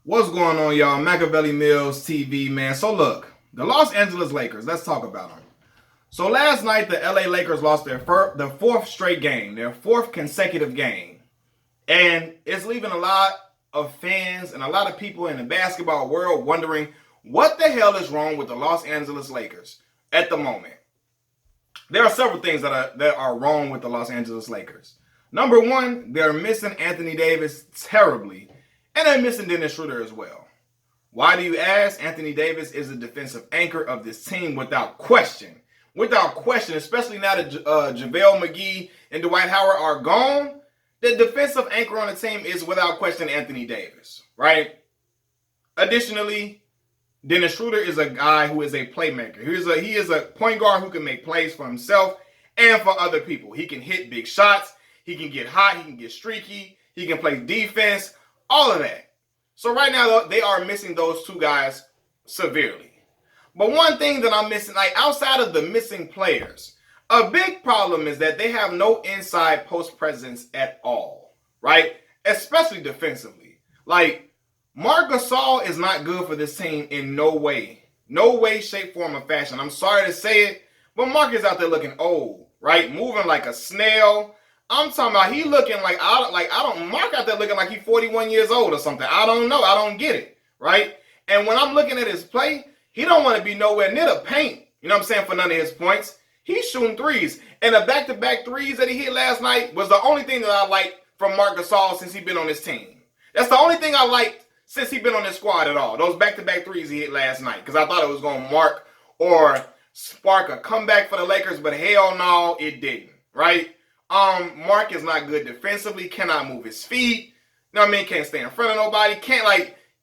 What's going on, y'all? Machiavelli Mills TV, man. So look, the Los Angeles Lakers. Let's talk about them. So last night, the LA Lakers lost their fourth straight game, their fourth consecutive game, and it's leaving a lot of fans and a lot of people in the basketball world wondering what the hell is wrong with the Los Angeles Lakers at the moment. There are several things that are wrong with the Los Angeles Lakers. Number one, they're missing Anthony Davis terribly. And they're missing Dennis Schroeder as well. Why do you ask? Anthony Davis is the defensive anchor of this team without question. Without question, especially now that JaVale McGee and Dwight Howard are gone, the defensive anchor on the team is without question Anthony Davis, right? Additionally, Dennis Schroeder is a guy who is a playmaker. He is a point guard who can make plays for himself and for other people. He can hit big shots. He can get hot. He can get streaky. He can play defense. All of that. So right now, they are missing those two guys severely. But one thing that I'm missing, like outside of the missing players, a big problem is that they have no inside post presence at all, right? Especially defensively. Like, Marc Gasol is not good for this team in no way. No way, shape, form, or fashion. I'm sorry to say it, but Marc is out there looking old, right? Moving like a snail. I'm talking about he looking like Marc out there looking like he's 41 years old or something. I don't know. I don't get it, right? And when I'm looking at his play, he don't want to be nowhere near the paint. You know what I'm saying? For none of his points, he's shooting threes, and the back-to-back threes that he hit last night was the only thing that I liked from Marc Gasol since he's been on this team. That's the only thing I liked since he's been on this squad at all. Those back-to-back threes he hit last night, because I thought it was going to mark or spark a comeback for the Lakers, but hell no, it didn't, right? Marc is not good defensively, cannot move his feet, you know what I mean, can't stay in front of nobody,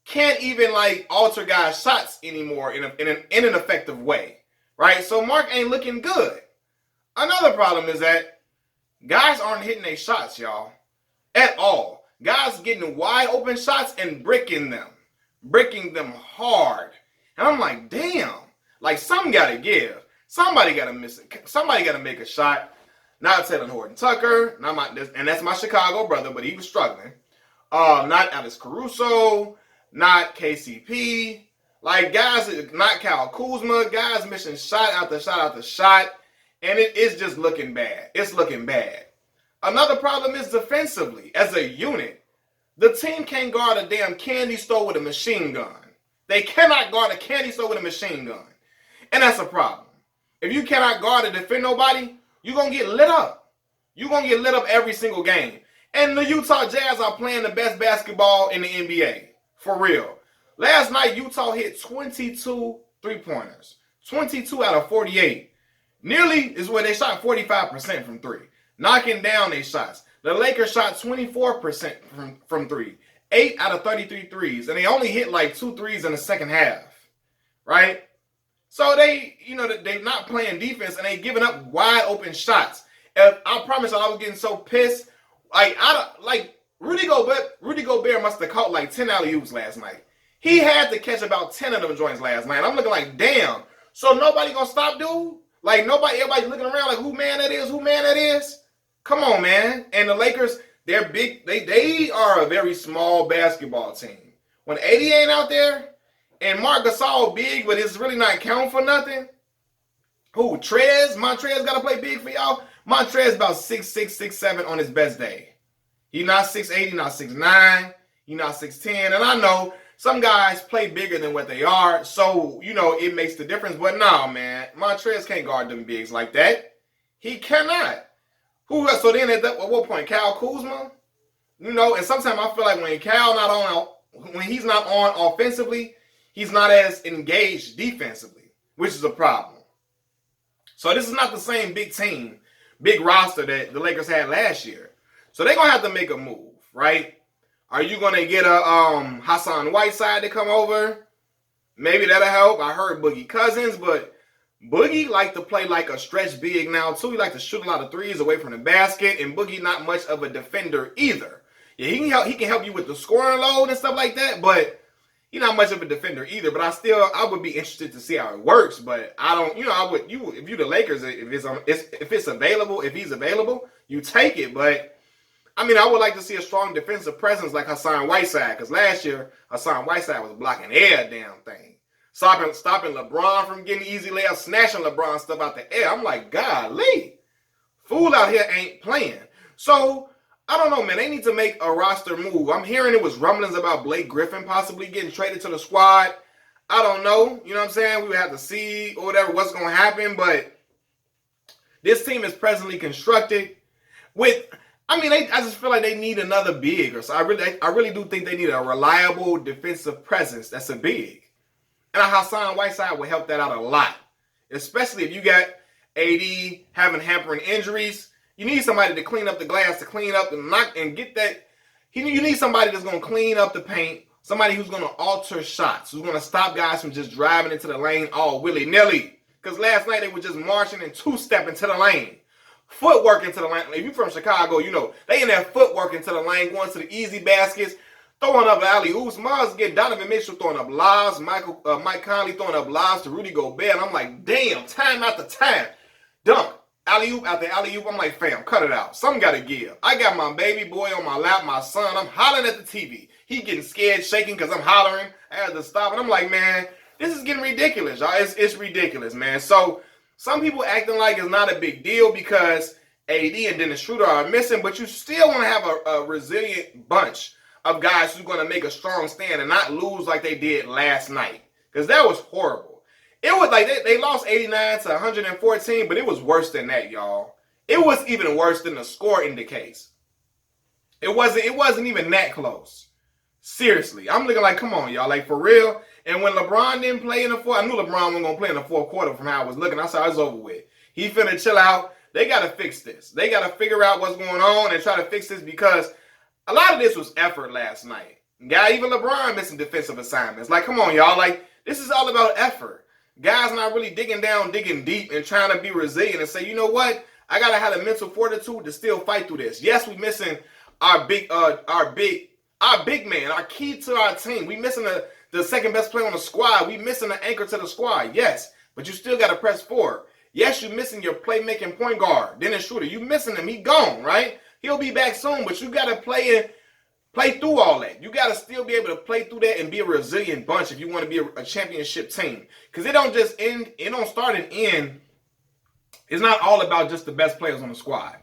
can't even alter guys' shots anymore in an effective way, right? So Marc ain't looking good. Another problem is that guys aren't hitting their shots, y'all, at all. Guys getting wide open shots and bricking them hard. And I'm like, damn, like something gotta give. Somebody gotta miss it. Somebody gotta make a shot. Not Taylor Horton Tucker, and that's my Chicago brother, but he was struggling. Not Alex Caruso, not KCP. Like, guys, not Kyle Kuzma. Guys missing shot after shot after shot, and it is just looking bad. It's looking bad. Another problem is defensively. As a unit, the team can't guard a damn candy store with a machine gun. They cannot guard a candy store with a machine gun. And that's a problem. If you cannot guard and defend nobody, you're going to get lit up. You're going to get lit up every single game. And the Utah Jazz are playing the best basketball in the NBA. For real. Last night, Utah hit 22 three-pointers. 22 out of 48. Nearly is where they shot 45% from three. Knocking down their shots. The Lakers shot 24% from three. 8 out of 33 threes. And they only hit like 2 threes in the second half. Right? So they're not playing defense and they giving up wide open shots. And I promise you, I was getting so pissed. Rudy Gobert must have caught like 10 alley-oops last night. He had to catch about 10 of them joints last night. I'm looking like, damn. So nobody gonna stop, dude? Like everybody's looking around like, who man that is? Come on, man. And the Lakers, they're big. They are a very small basketball team. When AD ain't out there, and Marc Gasol big, but it's really not counting for nothing. Who? Montrez got to play big for y'all? Montrez about 6'6", 6'7" on his best day. He's not 6'8", not 6'9", he's not 6'10". And I know some guys play bigger than what they are, so, it makes the difference. But no, man, Montrez can't guard them bigs like that. He cannot. Who else? So then at what point? Kyle Kuzma? And sometimes I feel like when he's not on offensively, he's not as engaged defensively, which is a problem. So this is not the same big roster that the Lakers had last year. So they're going to have to make a move, right? Are you going to get a Hassan Whiteside to come over? Maybe that'll help. I heard Boogie Cousins, but Boogie like to play like a stretch big now too. He like to shoot a lot of threes away from the basket, and Boogie not much of a defender either. Yeah, he can help you with the scoring load and stuff like that, but he's not much of a defender either. But I would be interested to see how it works. But I don't, if you're the Lakers, if he's available, you take it. But I mean, I would like to see a strong defensive presence like Hassan Whiteside, because last year Hassan Whiteside was blocking every damn thing. Stopping LeBron from getting easy layups, snatching LeBron stuff out the air. I'm like, golly, fool out here ain't playing. So, I don't know, man. They need to make a roster move. I'm hearing it was rumblings about Blake Griffin possibly getting traded to the squad. I don't know. You know what I'm saying? We would have to see or whatever what's going to happen. But this team is presently constructed with, I mean, I just feel like they need another big. So I really do think they need a reliable defensive presence that's a big. And Hassan Whiteside will help that out a lot. Especially if you got AD having hampering injuries. You need somebody to clean up the glass, to clean up and knock and get that. You need somebody that's going to clean up the paint. Somebody who's going to alter shots. Who's going to stop guys from just driving into the lane all willy-nilly. Because last night they were just marching and two-step into the lane. Footwork into the lane. If you're from Chicago, you know. They in there footwork into the lane, going to the easy baskets, throwing up alley-oops. Mars get Donovan Mitchell throwing up lobs. Mike Conley throwing up lobs to Rudy Gobert. And I'm like, damn, time after time. Dunk. Alley-oop after alley-oop. I'm like, fam, cut it out. Something got to give. I got my baby boy on my lap, my son. I'm hollering at the TV. He getting scared, shaking because I'm hollering. I had to stop. And I'm like, man, this is getting ridiculous, y'all. It's ridiculous, man. So some people acting like it's not a big deal because AD and Dennis Schroeder are missing, but you still want to have a resilient bunch of guys who's going to make a strong stand and not lose like they did last night. Because that was horrible. It was like they lost 89 to 114, but it was worse than that, y'all. It was even worse than the score indicates. It wasn't even that close. Seriously. I'm looking like, come on, y'all. Like, for real. And when LeBron didn't play in the fourth, I knew LeBron wasn't going to play in the fourth quarter from how I was looking. I saw it was over with. He finna chill out. They got to fix this. They got to figure out what's going on and try to fix this because a lot of this was effort last night. Even LeBron missing defensive assignments. Like, come on, y'all. Like, this is all about effort. Guys not really digging deep and trying to be resilient and say, you know what? I gotta have the mental fortitude to still fight through this. Yes, we missing our big man, our key to our team. We missing the second best player on the squad. We missing the anchor to the squad. Yes, but you still gotta press forward. Yes, you're missing your playmaking point guard, Dennis Schroeder. You missing him. He gone, right? He'll be back soon, but you gotta play through all that. You got to still be able to play through that and be a resilient bunch if you want to be a championship team. Because it don't just end, it don't start and end. It's not all about just the best players on the squad.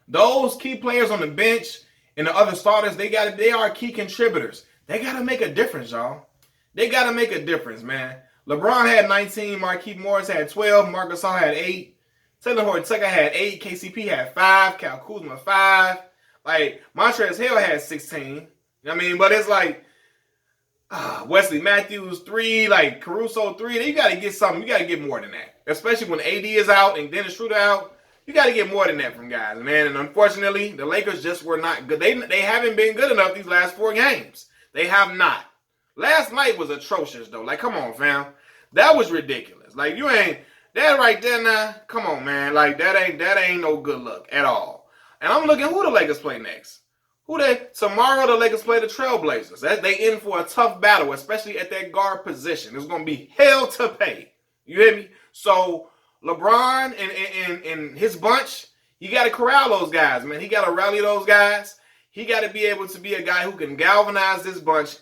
Those key players on the bench and the other starters, they are key contributors. They got to make a difference, y'all. They got to make a difference, man. LeBron had 19, Markieff Morris had 12, Marc Gasol had 8, Taylor Horton-Tucker had 8, KCP had 5, Kyle Kuzma 5. Like, Montrezl Harrell had 16. You know what I mean? But it's like, Wesley Matthews 3, like Caruso 3. You got to get something. You got to get more than that. Especially when AD is out and Dennis Schroeder out. You got to get more than that from guys, man. And unfortunately, the Lakers just were not good. They haven't been good enough these last 4 games. They have not. Last night was atrocious, though. Like, come on, fam. That was ridiculous. Like, you ain't, that right there now, come on, man. Like, that ain't no good look at all. And I'm looking who the Lakers play next. Tomorrow the Lakers play the Trailblazers. They in for a tough battle, especially at that guard position. It's going to be hell to pay. You hear me? So LeBron and his bunch, you got to corral those guys, man. He got to rally those guys. He got to be able to be a guy who can galvanize this bunch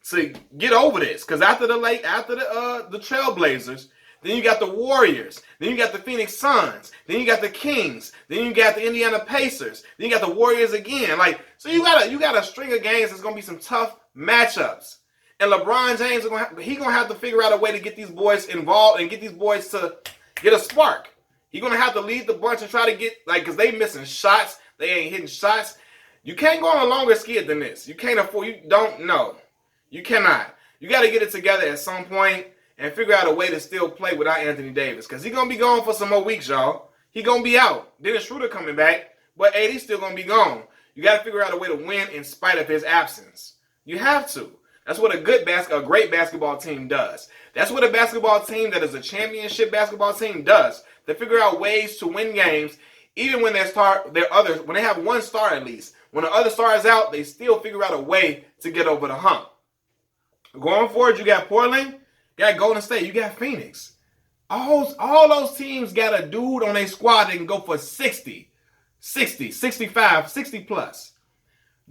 to get over this. Because after the Trailblazers, then you got the Warriors. Then you got the Phoenix Suns. Then you got the Kings. Then you got the Indiana Pacers. Then you got the Warriors again. Like, so you got a string of games that's gonna be some tough matchups. And LeBron James he's gonna have to figure out a way to get these boys involved and get these boys to get a spark. He's gonna have to lead the bunch and try to get, like, because they missing shots. They ain't hitting shots. You can't go on a longer skid than this. You can't afford. You don't know. You cannot. You got to get it together at some point and figure out a way to still play without Anthony Davis. Because he's going to be gone for some more weeks, y'all. He's going to be out. Dennis Schroeder coming back, but AD's still going to be gone. You got to figure out a way to win in spite of his absence. You have to. That's what a great basketball team does. That's what a basketball team that is a championship basketball team does. They figure out ways to win games, even when when they have one star at least. When the other star is out, they still figure out a way to get over the hump. Going forward, you got Portland, you got Golden State, you got Phoenix. All those teams got a dude on their squad that can go for 60, 65, 60 plus.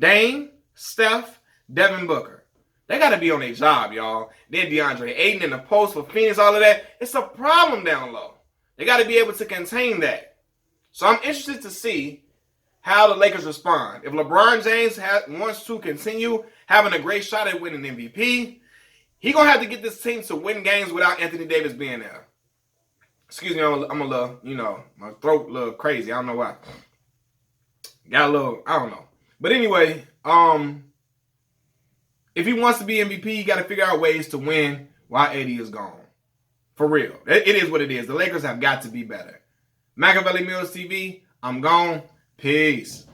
Dame, Steph, Devin Booker. They got to be on their job, y'all. Then DeAndre Ayton in the post for Phoenix, all of that. It's a problem down low. They got to be able to contain that. So I'm interested to see how the Lakers respond. If LeBron James wants to continue having a great shot at winning MVP, he's going to have to get this team to win games without Anthony Davis being there. Excuse me, I'm a little, my throat a little crazy. I don't know why. Got a little, I don't know. But anyway, if he wants to be MVP, he got to figure out ways to win while AD is gone. For real. It is what it is. The Lakers have got to be better. Machiavelli Mills TV, I'm gone. Peace.